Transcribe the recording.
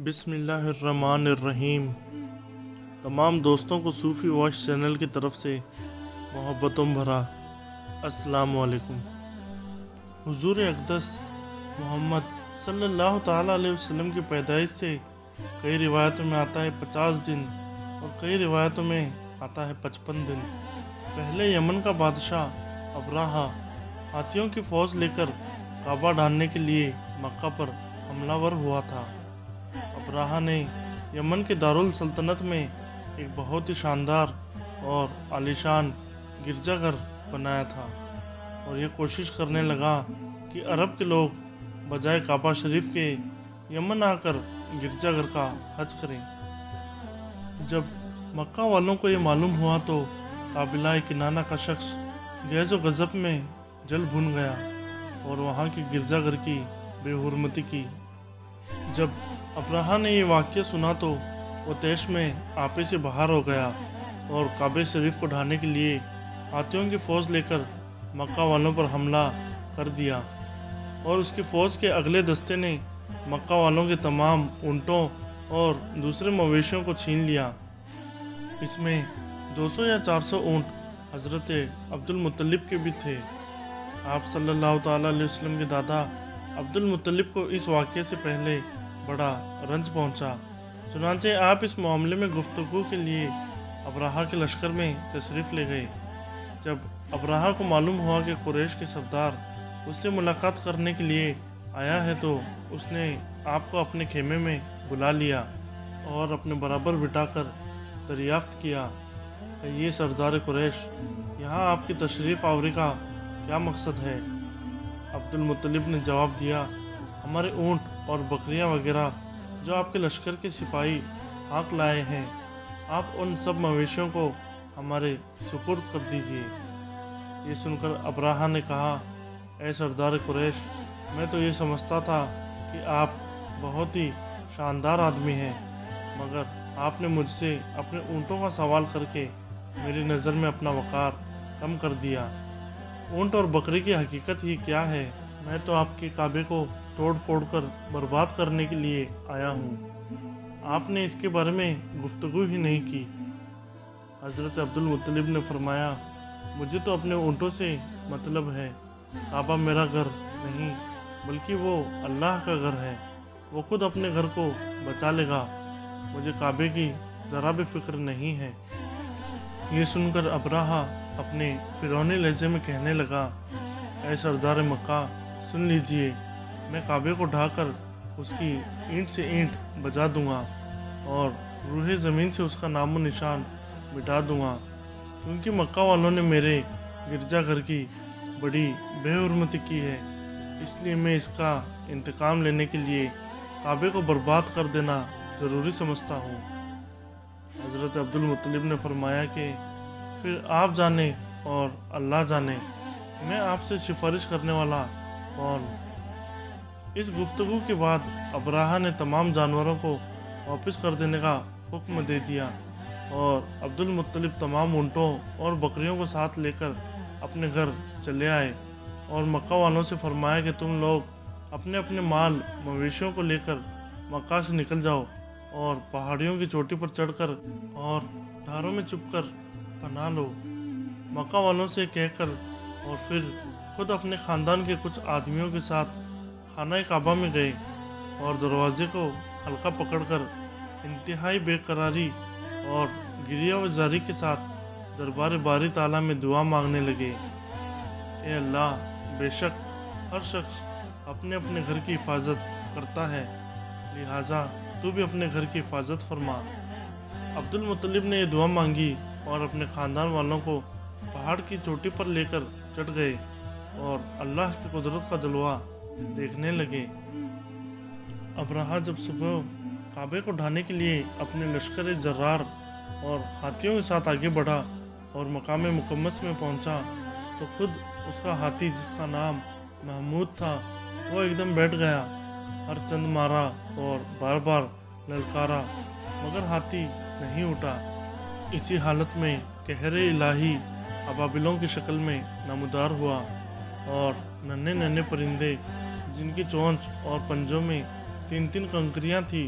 بسم اللہ الرحمن الرحیم۔ تمام دوستوں کو صوفی واش چینل کی طرف سے محبتوں بھرا السلام علیکم۔ حضور اقدس محمد صلی اللہ تعالیٰ علیہ وسلم کی پیدائش سے کئی روایتوں میں آتا ہے 50 دن اور کئی روایتوں میں آتا ہے 55 دن۔ پہلے یمن کا بادشاہ ابراہا ہاتھیوں کی فوج لے کر کعبہ ڈھاننے کے لیے مکہ پر حملہ ور ہوا تھا۔ ابراہا نے یمن کے دارالسلطنت میں ایک بہت ہی شاندار اور عالیشان گرجا گھر بنایا تھا اور یہ کوشش کرنے لگا کہ عرب کے لوگ بجائے کعبہ شریف کے یمن آ کر گرجا گھر کا حج کریں۔ جب مکہ والوں کو یہ معلوم ہوا تو قابلہ کنانہ کا شخص غیظ و غضب میں جل بھن گیا اور وہاں کی گرجا گھر کی بے حرمتی کی۔ جب ابراہا نے یہ واقعہ سنا تو وہ طیش میں آپے سے باہر ہو گیا اور کعبہ شریف کو ڈھانے کے لیے ہاتھیوں کی فوج لے کر مکہ والوں پر حملہ کر دیا اور اس کی فوج کے اگلے دستے نے مکہ والوں کے تمام اونٹوں اور دوسرے مویشیوں کو چھین لیا۔ اس میں 200 یا 400 اونٹ حضرت عبد المطلب کے بھی تھے۔ آپ صلی اللہ تعالیٰ علیہ وسلم کے دادا عبد المطلب کو اس واقعے سے پہلے بڑا رنج پہنچا، چنانچہ آپ اس معاملے میں گفتگو کے لیے ابراہا کے لشکر میں تشریف لے گئے۔ جب ابراہا کو معلوم ہوا کہ قریش کے سردار اس سے ملاقات کرنے کے لیے آیا ہے تو اس نے آپ کو اپنے خیمے میں بلا لیا اور اپنے برابر بٹھا کر دریافت کیا کہ یہ سردار قریش یہاں آپ کی تشریف آوری کا کیا مقصد ہے؟ عبد المطلب نے جواب دیا، ہمارے اونٹ اور بکریاں وغیرہ جو آپ کے لشکر کے سپاہی ہاک لائے ہیں، آپ ان سب مویشیوں کو ہمارے سپرد کر دیجیے۔ یہ سن کر ابراہا نے کہا، اے سردار قریش، میں تو یہ سمجھتا تھا کہ آپ بہت ہی شاندار آدمی ہیں، مگر آپ نے مجھ سے اپنے اونٹوں کا سوال کر کے میری نظر میں اپنا وقار کم کر دیا۔ اونٹ اور بکری کی حقیقت ہی کیا ہے؟ میں تو آپ کے کعبے کو توڑ پھوڑ کر برباد کرنے کے لیے آیا ہوں، آپ نے اس کے بارے میں گفتگو ہی نہیں کی۔ حضرت عبد المطلب نے فرمایا، مجھے تو اپنے اونٹوں سے مطلب ہے، کعبہ میرا گھر نہیں بلکہ وہ اللہ کا گھر ہے، وہ خود اپنے گھر کو بچا لے گا، مجھے کعبے کی ذرا بھی فکر نہیں ہے۔ یہ سن کر ابراہا اپنے فرعونی لہجے میں کہنے لگا، اے سردار مکہ، سن لیجئے، میں کعبے کو ڈھا کر اس کی اینٹ سے اینٹ بجا دوں گا اور روح زمین سے اس کا نام و نشان مٹا دوں گا، کیونکہ مکہ والوں نے میرے گرجا گھر کی بڑی بے حرمتی کی ہے، اس لیے میں اس کا انتقام لینے کے لیے کعبے کو برباد کر دینا ضروری سمجھتا ہوں۔ حضرت عبد المطلب نے فرمایا کہ پھر آپ جانیں اور اللہ جانے، میں آپ سے سفارش کرنے والا کون؟ اس گفتگو کے بعد ابراہا نے تمام جانوروں کو واپس کر دینے کا حکم دے دیا اور عبد المطلب تمام اونٹوں اور بکریوں کو ساتھ لے کر اپنے گھر چلے آئے اور مکہ والوں سے فرمایا کہ تم لوگ اپنے اپنے مال مویشیوں کو لے کر مکہ سے نکل جاؤ اور پہاڑیوں کی چوٹی پر چڑھ کر اور ڈھاروں میں چھپ کر پناہ لو۔ مکہ والوں سے کہہ کر اور پھر خود اپنے خاندان کے کچھ آدمیوں کے ساتھ خانہ کعبہ میں گئے اور دروازے کو حلقہ پکڑ کر انتہائی بے قراری اور گریہ و زاری کے ساتھ دربار باری تعالیٰ میں دعا مانگنے لگے، اے اللہ، بے شک ہر شخص اپنے اپنے گھر کی حفاظت کرتا ہے، لہٰذا تو بھی اپنے گھر کی حفاظت فرما۔ عبد المطلب نے یہ دعا مانگی اور اپنے خاندان والوں کو پہاڑ کی چوٹی پر لے کر چڑھ گئے اور اللہ کی قدرت کا جلوہ دیکھنے لگے۔ ابراہا جب صبح کعبے کو ڈھانے کے لیے اپنے لشکر جرار اور ہاتھیوں کے ساتھ آگے بڑھا اور مقام مقدس میں پہنچا تو خود اس کا ہاتھی، جس کا نام محمود تھا، وہ ایک دم بیٹھ گیا، ہر چند مارا اور بار بار للکارا مگر ہاتھی نہیں اٹھا۔ اسی حالت میں قہر الہی ابابلوں کی شکل میں نمودار ہوا اور ننھے ننھے پرندے جن کی چونچ اور پنجوں میں 3 کنکریاں تھیں،